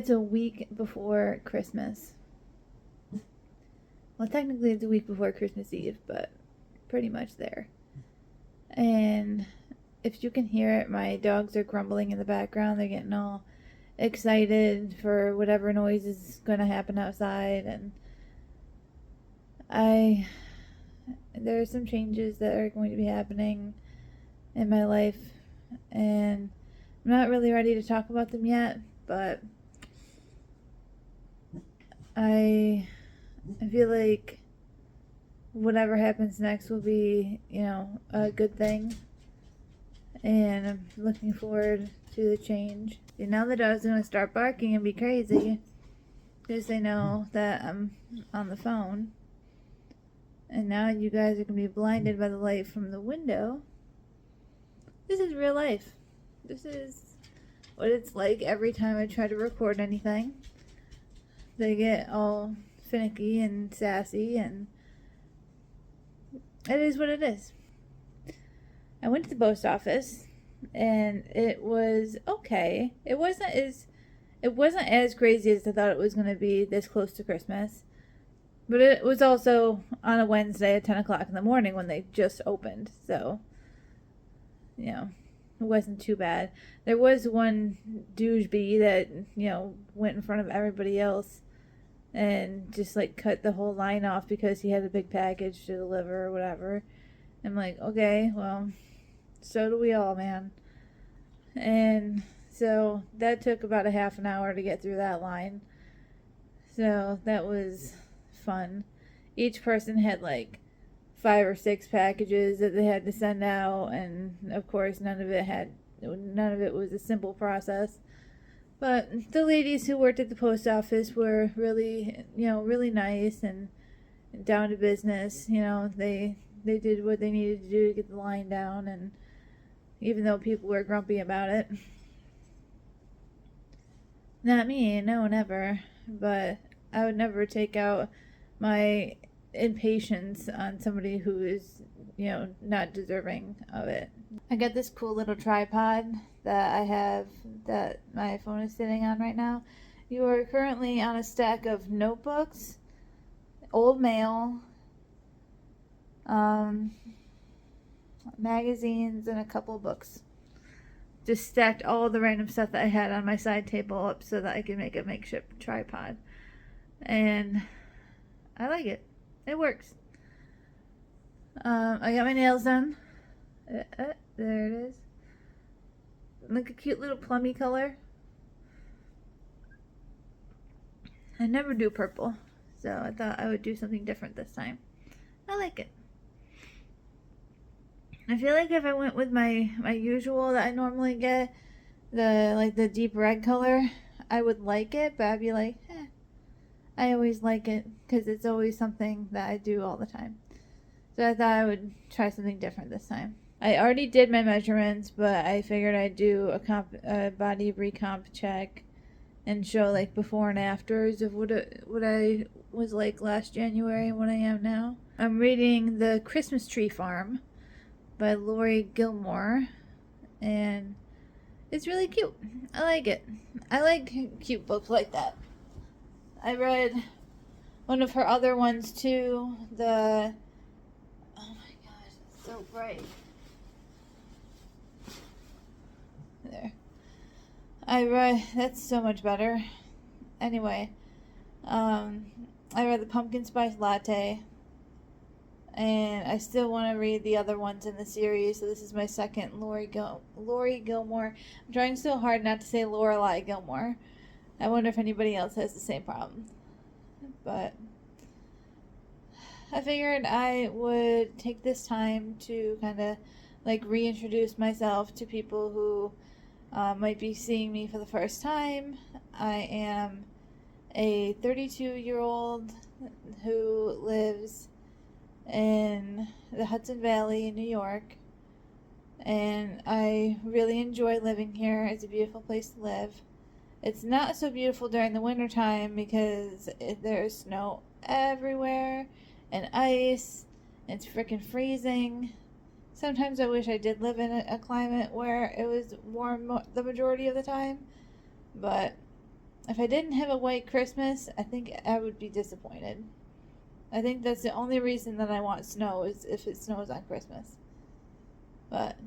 It's a week before Christmas. Well, technically it's a week before Christmas Eve, but pretty much there. And if you can hear it, my dogs are grumbling in the background. They're getting all excited for whatever noise is going to happen outside. And there are some changes that are going to be happening in my life, and I'm not really ready to talk about them yet, but I feel like whatever happens next will be, a good thing, and I'm looking forward to the change. And now the dog's going to start barking and be crazy because they know that I'm on the phone. And now you guys are going to be blinded by the light from the window. This is real life. This is what it's like every time I try to record anything. They get all finicky and sassy, and it is what it is. I went to the post office, and it was okay. It wasn't as crazy as I thought it was going to be this close to Christmas. But it was also on a Wednesday at 10 o'clock in the morning when they just opened. So, it wasn't too bad. There was one douchebag that, went in front of everybody else and just, cut the whole line off because he had a big package to deliver or whatever. I'm like, okay, well, so do we all, man. And so that took about a half an hour to get through that line. So that was fun. Each person had 5 or 6 packages that they had to send out, and of course none of it was a simple process. But the ladies who worked at the post office were really, really nice and down to business. They did what they needed to do to get the line down, and even though people were grumpy about it. Not me, no, never. But I would never take out my impatience on somebody who is, not deserving of it. I got this cool little tripod that I have that my phone is sitting on right now. You are currently on a stack of notebooks, old mail, magazines, and a couple books. Just stacked all the random stuff that I had on my side table up so that I could make a makeshift tripod. And I like it. It works. I got my nails done. There it is. Look, a cute little plummy color. I never do purple, so I thought I would do something different this time. I like it. I feel like if I went with my usual that I normally get, the deep red color, I would like it, but I'd be like, I always like it because it's always something that I do all the time. So I thought I would try something different this time. I already did my measurements, but I figured I'd do a body recomp check and show before and afters of what I was like last January and what I am now. I'm reading The Christmas Tree Farm by Lori Gilmore, and it's really cute. I like it. I like cute books like that. I read one of her other ones too, oh my gosh, it's so bright. There. That's so much better. Anyway, I read the Pumpkin Spice Latte, and I still want to read the other ones in the series, so this is my second Lori Gilmore. I'm trying so hard not to say Lorelai Gilmore. I wonder if anybody else has the same problem. But I figured I would take this time to kind of reintroduce myself to people who might be seeing me for the first time. I am a 32-year-old who lives in the Hudson Valley in New York, and I really enjoy living here. It's a beautiful place to live. It's not so beautiful during the winter time because there's snow everywhere and ice. It's freaking freezing. Sometimes I wish I did live in a climate where it was warm the majority of the time, but if I didn't have a white Christmas, I think I would be disappointed. I think that's the only reason that I want snow is if it snows on Christmas. But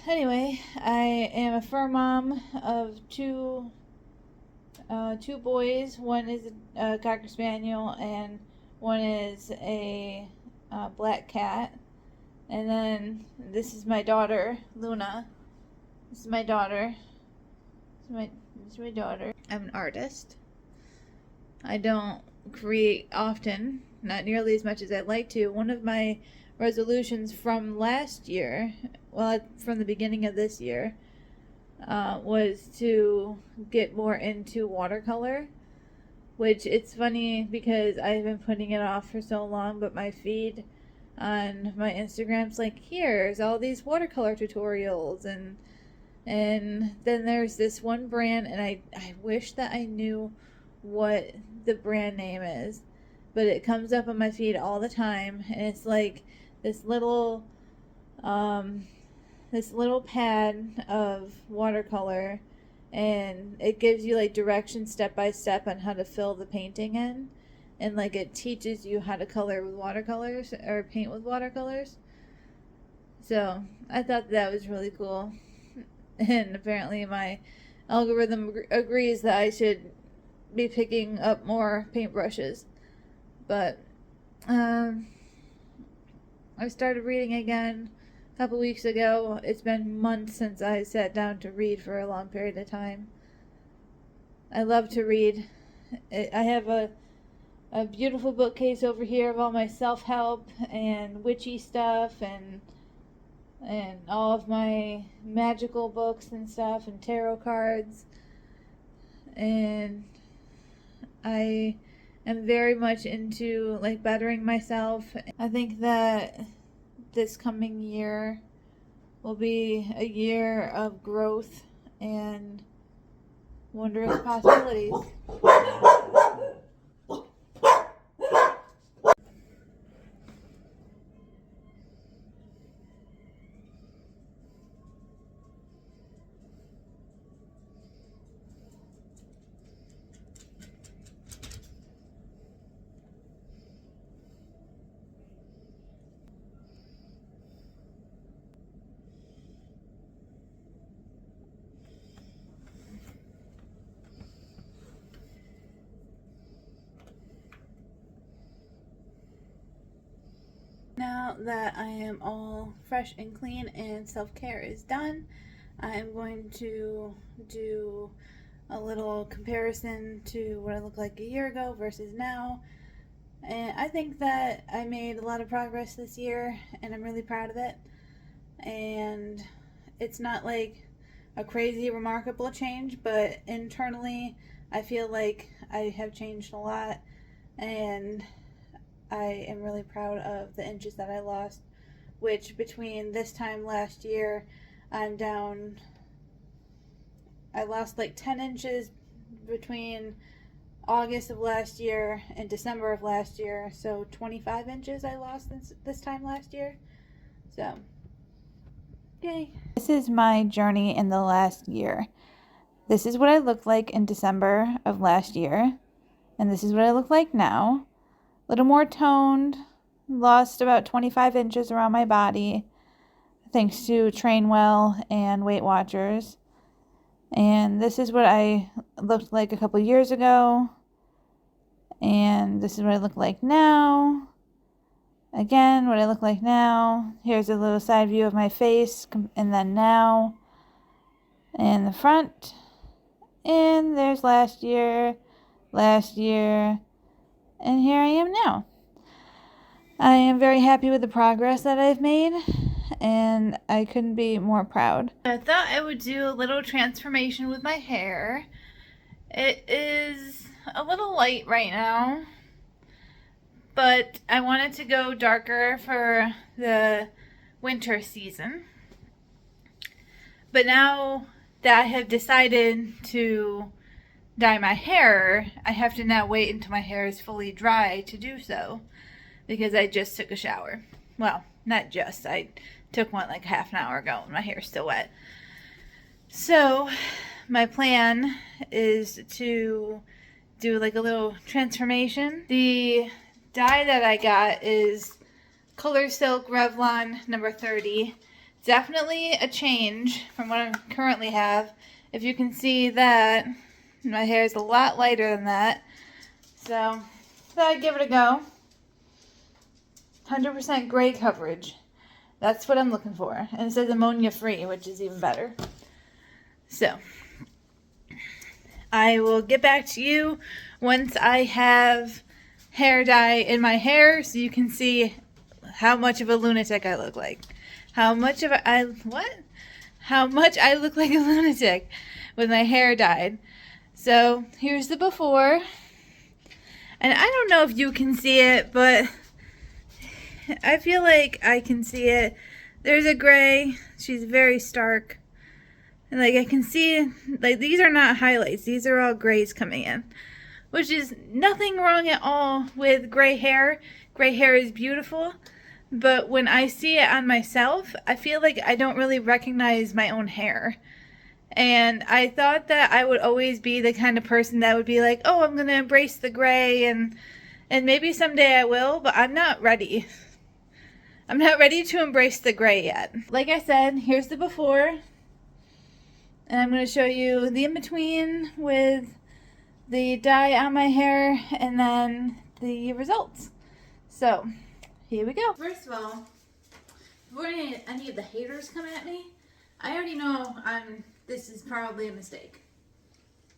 anyway, I am a fur mom of two boys. One is a Cocker Spaniel and one is a black cat. And then this is my daughter, Luna. This is my daughter. This is my daughter. I'm an artist. I don't create often, not nearly as much as I'd like to. One of my resolutions from last year, well, from the beginning of this year, was to get more into watercolor, which it's funny because I've been putting it off for so long, but my feed on my Instagram's like, here's all these watercolor tutorials, and then there's this one brand, and I wish that I knew what the brand name is, but it comes up on my feed all the time, and it's like this little pad of watercolor, and it gives you like directions step by step on how to fill the painting in, and like it teaches you how to color with watercolors or paint with watercolors. So I thought that was really cool, and apparently my algorithm agrees that I should be picking up more paintbrushes. But I started reading again a couple weeks ago. It's been months since I sat down to read for a long period of time. I love to read. I have a beautiful bookcase over here of all my self-help and witchy stuff and all of my magical books and stuff and tarot cards. And I am very much into like bettering myself. I think that this coming year will be a year of growth and wondrous possibilities. Now that I am all fresh and clean and self-care is done, I am going to do a little comparison to what I looked like a year ago versus now. And I think that I made a lot of progress this year, and I'm really proud of it. And it's not like a crazy, remarkable change, but internally I feel like I have changed a lot, and I am really proud of the inches that I lost, which between this time last year, I lost like 10 inches between August of last year and December of last year, so 25 inches I lost this time last year. So, yay. This is my journey in the last year. This is what I looked like in December of last year, and this is what I look like now. A little more toned, lost about 25 inches around my body, thanks to Train Well and Weight Watchers. And this is what I looked like a couple years ago. And this is what I look like now. Again, what I look like now. Here's a little side view of my face, and then now. And the front. And there's last year. And here I am now. I am very happy with the progress that I've made, and I couldn't be more proud. I thought I would do a little transformation with my hair. It is a little light right now, but I wanted to go darker for the winter season. But now that I have decided to dye my hair, I have to now wait until my hair is fully dry to do so, because I just took a shower. Well, not just, I took one like half an hour ago and my hair's still wet. So my plan is to do like a little transformation. The dye that I got is Color Silk Revlon number 30. Definitely a change from what I currently have. If you can see that, my hair is a lot lighter than that. So, thought I'd give it a go. 100% gray coverage. That's what I'm looking for. And it says ammonia free, which is even better. So, I will get back to you once I have hair dye in my hair so you can see how much of a lunatic I look like. How much I look like a lunatic with my hair dyed. So, here's the before. And I don't know if you can see it, but I feel like I can see it. There's a gray. She's very stark. And like I can see, like these are not highlights. These are all grays coming in. Which is nothing wrong at all with gray hair. Gray hair is beautiful. But when I see it on myself, I feel like I don't really recognize my own hair. And I thought that I would always be the kind of person that would be like, oh, I'm going to embrace the gray. And maybe someday I will, but I'm not ready. I'm not ready to embrace the gray yet. Like I said, here's the before. And I'm going to show you the in-between with the dye on my hair and then the results. So, here we go. First of all, before any of the haters come at me, I already know this is probably a mistake.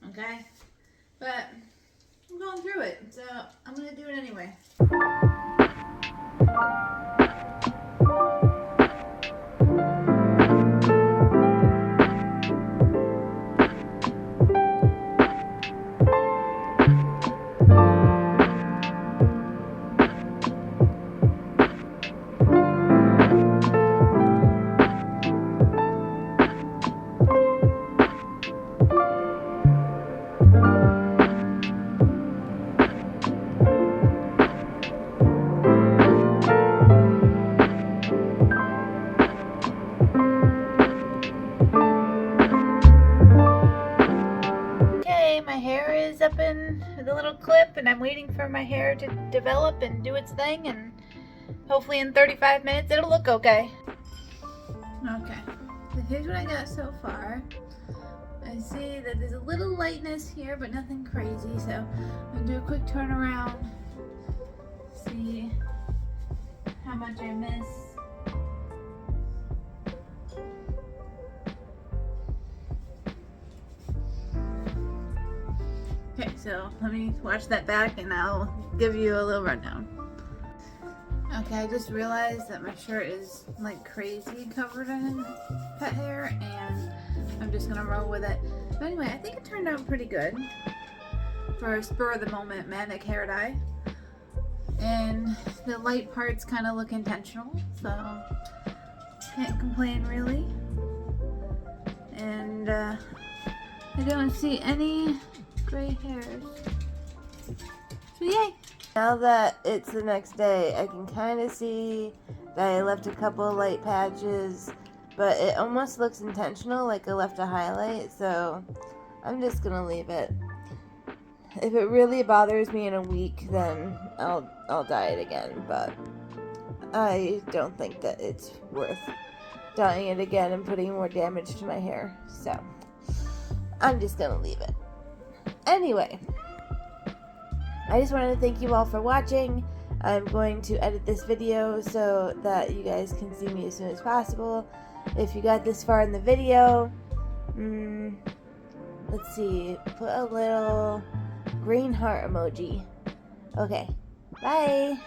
Okay? But I'm going through it, so I'm going to do it anyway. Up in the little clip, and I'm waiting for my hair to develop and do its thing, and hopefully in 35 minutes it'll look okay. Okay, so here's what I got so far. I see that there's a little lightness here, but nothing crazy, so I'm gonna do a quick turnaround, see how much I miss. Okay, so let me watch that back and I'll give you a little rundown. Okay, I just realized that my shirt is like crazy covered in pet hair and I'm just gonna roll with it. But anyway, I think it turned out pretty good for a spur of the moment manic hair dye. And the light parts kind of look intentional, so can't complain really. And I don't see any gray hairs. So yay! Now that it's the next day, I can kind of see that I left a couple light patches, but it almost looks intentional, like I left a highlight, so I'm just gonna leave it. If it really bothers me in a week, then I'll dye it again, but I don't think that it's worth dyeing it again and putting more damage to my hair, so I'm just gonna leave it. Anyway, I just wanted to thank you all for watching. I'm going to edit this video so that you guys can see me as soon as possible. If you got this far in the video, let's see, put a little green heart emoji. Okay, bye!